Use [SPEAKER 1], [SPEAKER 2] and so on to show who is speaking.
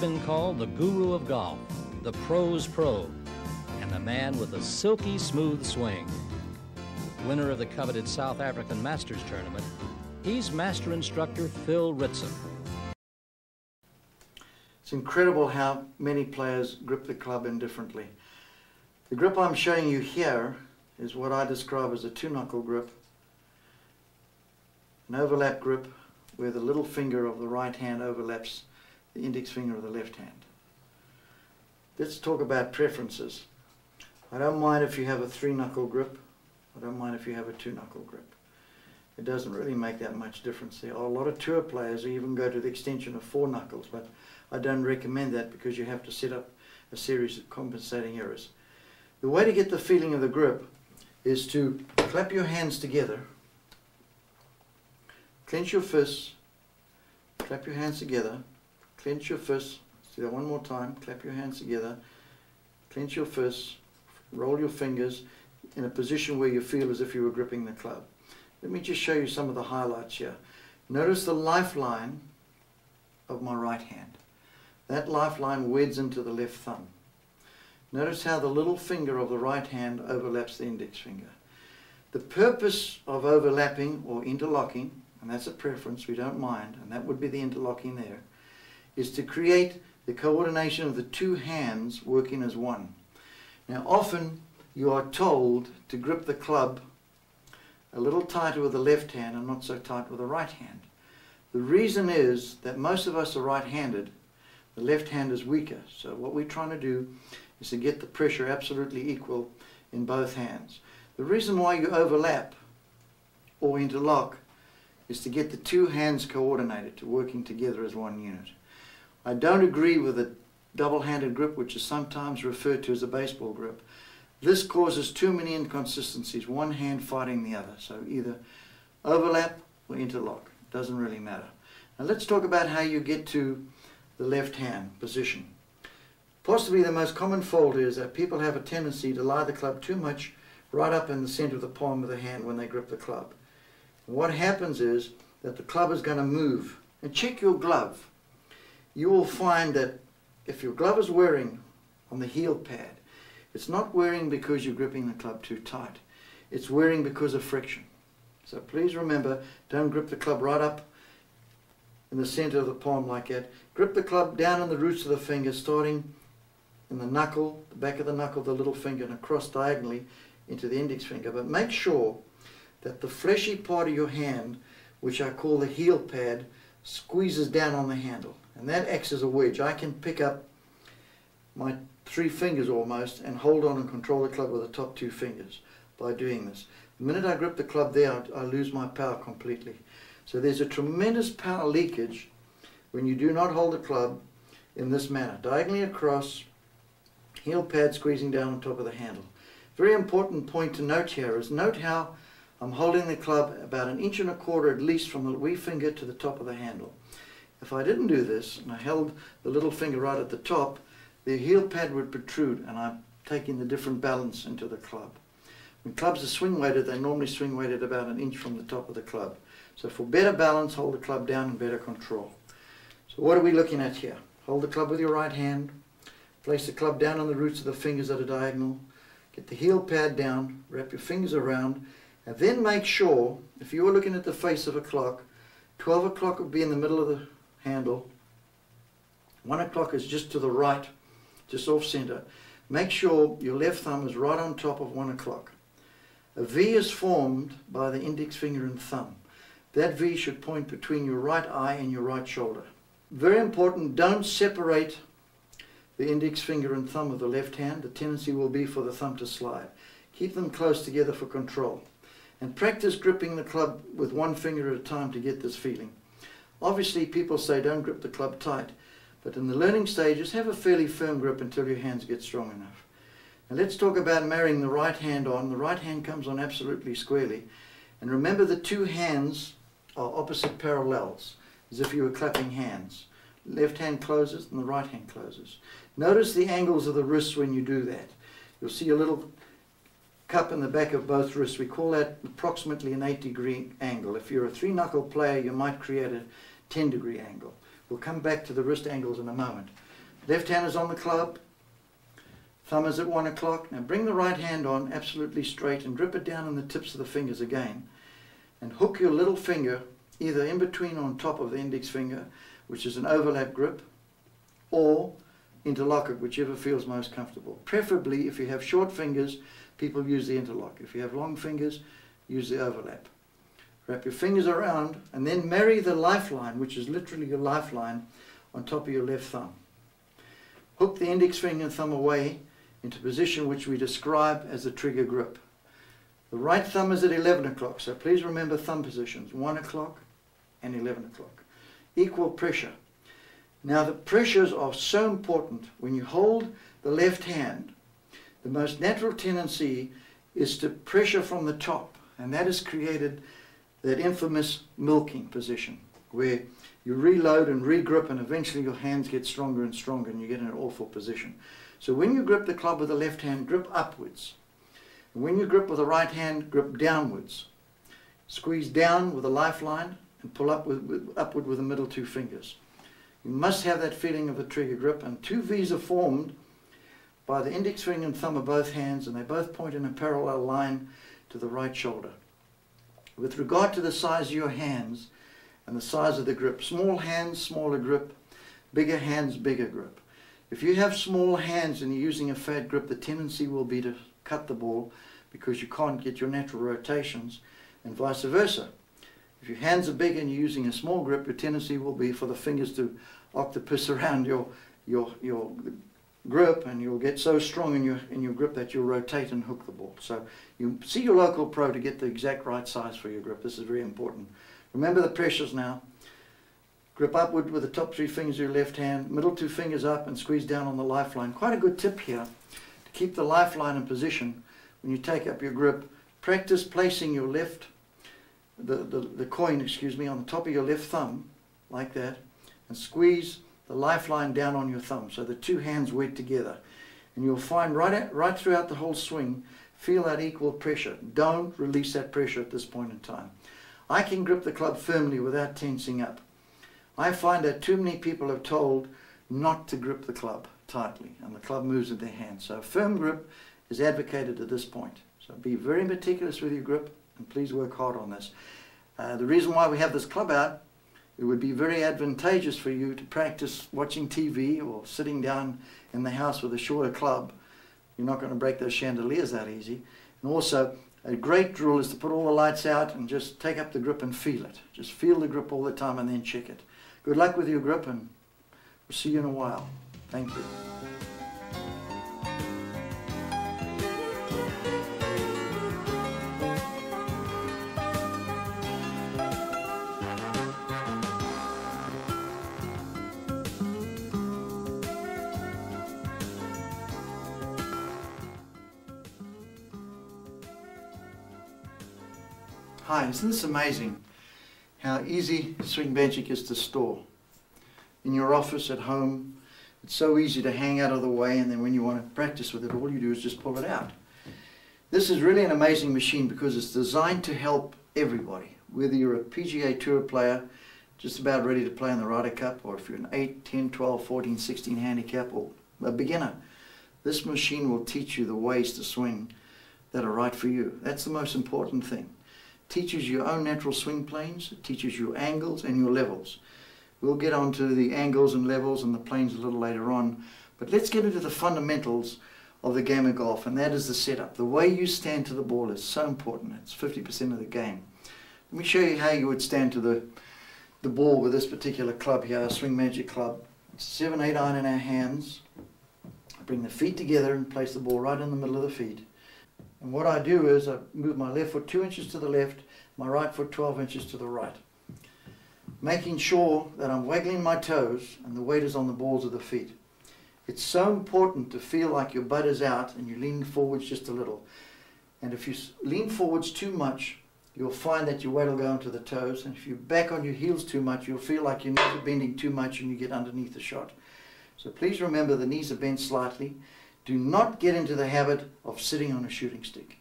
[SPEAKER 1] been called the guru of golf, the pro's pro, and the man with a silky smooth swing. Winner of the coveted South African Masters Tournament, he's Master Instructor Phil Ritson.
[SPEAKER 2] It's incredible how many players grip the club indifferently. The grip I'm showing you here is what I describe as a two-knuckle grip, an overlap grip where the little finger of the right hand overlaps the index finger of the left hand. Let's talk about preferences. I don't mind if you have a three-knuckle grip. I don't mind if you have a two-knuckle grip. It doesn't really make that much difference. There are a lot of tour players who even go to the extension of four knuckles, but I don't recommend that because you have to set up a series of compensating errors. The way to get the feeling of the grip is to clap your hands together, clench your fists, clap your hands together, clench your fists. Let's do that one more time. Clap your hands together, clench your fists, roll your fingers in a position where you feel as if you were gripping the club. Let me just show you some of the highlights here. Notice the lifeline of my right hand. That lifeline weds into the left thumb. Notice how the little finger of the right hand overlaps the index finger. The purpose of overlapping or interlocking, and that's a preference, we don't mind, and that would be the interlocking there, is to create the coordination of the two hands working as one. Now often you are told to grip the club a little tighter with the left hand and not so tight with the right hand. The reason is that most of us are right-handed. The left hand is weaker. So what we're trying to do is to get the pressure absolutely equal in both hands. The reason why you overlap or interlock is to get the two hands coordinated, to working together as one unit. I don't agree with a double-handed grip, which is sometimes referred to as a baseball grip. This causes too many inconsistencies, one hand fighting the other. So either overlap or interlock. It doesn't really matter. Now let's talk about how you get to the left hand position. Possibly the most common fault is that people have a tendency to lie the club too much right up in the center of the palm of the hand when they grip the club. And what happens is that the club is going to move. And check your glove. You will find that if your glove is wearing on the heel pad, it's not wearing because you're gripping the club too tight. It's wearing because of friction. So please remember, don't grip the club right up in the center of the palm like that. Grip the club down in the roots of the finger, starting in the knuckle, the back of the knuckle, the little finger, and across diagonally into the index finger. But make sure that the fleshy part of your hand, which I call the heel pad, squeezes down on the handle. And that acts as a wedge. I can pick up my three fingers almost and hold on and control the club with the top two fingers by doing this. The minute I grip the club there, I lose my power completely. So there's a tremendous power leakage when you do not hold the club in this manner. Diagonally across, heel pad squeezing down on top of the handle. Very important point to note here is note how I'm holding the club about 1.25 inches at least from the wee finger to the top of the handle. If I didn't do this and I held the little finger right at the top, the heel pad would protrude and I'm taking the different balance into the club. When clubs are swing weighted, they normally swing weighted about 1 inch from the top of the club. So for better balance, hold the club down and better control. So what are we looking at here? Hold the club with your right hand, place the club down on the roots of the fingers at a diagonal, get the heel pad down, wrap your fingers around, and then make sure, if you were looking at the face of a clock, 12 o'clock would be in the middle of the handle, 1 o'clock is just to the right, just off center. Make sure your left thumb is right on top of 1 o'clock. A V is formed by the index finger and thumb. That V should point between your right eye and your right shoulder. Very important, don't separate the index finger and thumb of the left hand. The tendency will be for the thumb to slide. Keep them close together for control. And practice gripping the club with one finger at a time to get this feeling. Obviously people say don't grip the club tight, but in the learning stages have a fairly firm grip until your hands get strong enough. Now let's talk about marrying the right hand on. The right hand comes on absolutely squarely. And remember the two hands are opposite parallels, as if you were clapping hands. Left hand closes and the right hand closes. Notice the angles of the wrists when you do that. You'll see a little cup in the back of both wrists. We call that approximately an 8-degree angle. If you're a three-knuckle player, you might create a 10-degree angle. We'll come back to the wrist angles in a moment. Left hand is on the club, thumb is at 1 o'clock. Now bring the right hand on absolutely straight and grip it down on the tips of the fingers again, and hook your little finger either in between or on top of the index finger, which is an overlap grip, or interlock it, whichever feels most comfortable. Preferably, if you have short fingers, people use the interlock. If you have long fingers, use the overlap. Wrap your fingers around and then marry the lifeline, which is literally your lifeline, on top of your left thumb. Hook the index finger and thumb away into position which we describe as the trigger grip. The right thumb is at 11 o'clock, so please remember thumb positions, 1 o'clock and 11 o'clock. Equal pressure. Now the pressures are so important. When you hold the left hand, the most natural tendency is to pressure from the top, and that has created that infamous milking position, where you reload and regrip and eventually your hands get stronger and stronger and you get in an awful position. So when you grip the club with the left hand, grip upwards. And when you grip with the right hand, grip downwards. Squeeze down with a lifeline and pull upward with the middle two fingers. You must have that feeling of the trigger grip, and two V's are formed by the index finger and thumb of both hands, and they both point in a parallel line to the right shoulder. With regard to the size of your hands and the size of the grip, small hands, smaller grip, bigger hands, bigger grip. If you have small hands and you're using a fat grip, the tendency will be to cut the ball because you can't get your natural rotations, and vice versa. If your hands are big and you're using a small grip, your tendency will be for the fingers to octopus around your grip, and you'll get so strong in your grip that you'll rotate and hook the ball. So you see your local pro to get the exact right size for your grip. This is very important. Remember the pressures now. Grip upward with the top three fingers of your left hand, middle two fingers up, and squeeze down on the lifeline. Quite a good tip here to keep the lifeline in position when you take up your grip. Practice placing your the coin, on the top of your left thumb, like that, and squeeze the lifeline down on your thumb so the two hands wet together. And you'll find right throughout the whole swing, feel that equal pressure. Don't release that pressure at this point in time. I can grip the club firmly without tensing up. I find that too many people are told not to grip the club tightly, and the club moves in their hand. So a firm grip is advocated at this point. So be very meticulous with your grip, and please work hard on this. The reason why we have this club out, it would be very advantageous for you to practice watching TV or sitting down in the house with a shorter club. You're not going to break those chandeliers that easy. And also, a great drill is to put all the lights out and just take up the grip and feel it. Just feel the grip all the time and then check it. Good luck with your grip, and we'll see you in a while. Thank you. Hi, isn't this amazing how easy swing magic is to store? In your office, at home, it's so easy to hang out of the way, and then when you want to practice with it, all you do is just pull it out. This is really an amazing machine because it's designed to help everybody, whether you're a PGA Tour player, just about ready to play in the Ryder Cup, or if you're an 8, 10, 12, 14, 16 handicap, or a beginner. This machine will teach you the ways to swing that are right for you. That's the most important thing. Teaches your own natural swing planes, it teaches you angles and your levels. We'll get onto the angles and levels and the planes a little later on, but let's get into the fundamentals of the game of golf, and that is the setup. The way you stand to the ball is so important. It's 50% of the game. Let me show you how you would stand to the ball with this particular club here, our Swing Magic club. It's a 7/8 iron in our hands. I bring the feet together and place the ball right in the middle of the feet. And what I do is I move my left foot 2 inches to the left, my right foot 12 inches to the right, making sure that I'm waggling my toes and the weight is on the balls of the feet. It's so important to feel like your butt is out and you lean forwards just a little. And if you lean forwards too much, you'll find that your weight will go onto the toes. And if you back on your heels too much, you'll feel like your knees are bending too much and you get underneath the shot. So please remember the knees are bent slightly. Do not get into the habit of sitting on a shooting stick.